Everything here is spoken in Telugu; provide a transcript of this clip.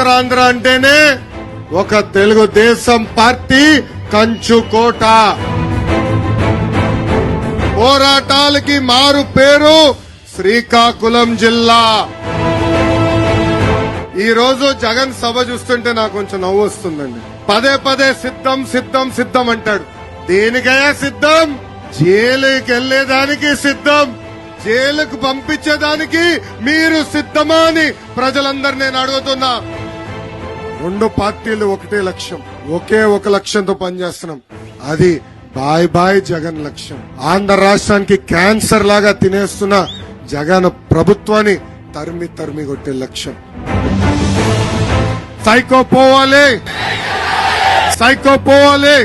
ఉత్తరాంధ్ర అంటేనే ఒక తెలుగుదేశం పార్టీ కంచుకోట. పోరాటాలకి మారు పేరు శ్రీకాకుళం జిల్లా. ఈ రోజు జగన్ సభ చూస్తుంటే నాకు కొంచెం నవ్వు వస్తుందండి. పదే పదే సిద్ధం సిద్ధం సిద్ధం అంటాడు. దేనికయ్యా సిద్ధం? జైలుకి వెళ్లేదానికి సిద్ధం. జైలుకు పంపించేదానికి మీరు సిద్ధమా అని ప్రజలందరూ నేను అడుగుతున్నా. రెండు పార్టీలు ఒకటే లక్ష్యం, ఒకే ఒక లక్ష్యంతో పనిచేస్తున్నాం. అది బాయ్ బాయ్ జగన్ లక్ష్యం. ఆంధ్ర రాష్ట్రానికి క్యాన్సర్ లాగా తినేస్తున్న జగన్ ప్రభుత్వాన్ని తరిమి తరిమి కొట్టే లక్ష్యం. సైకో పోవాలి, సైకో పోవాలి.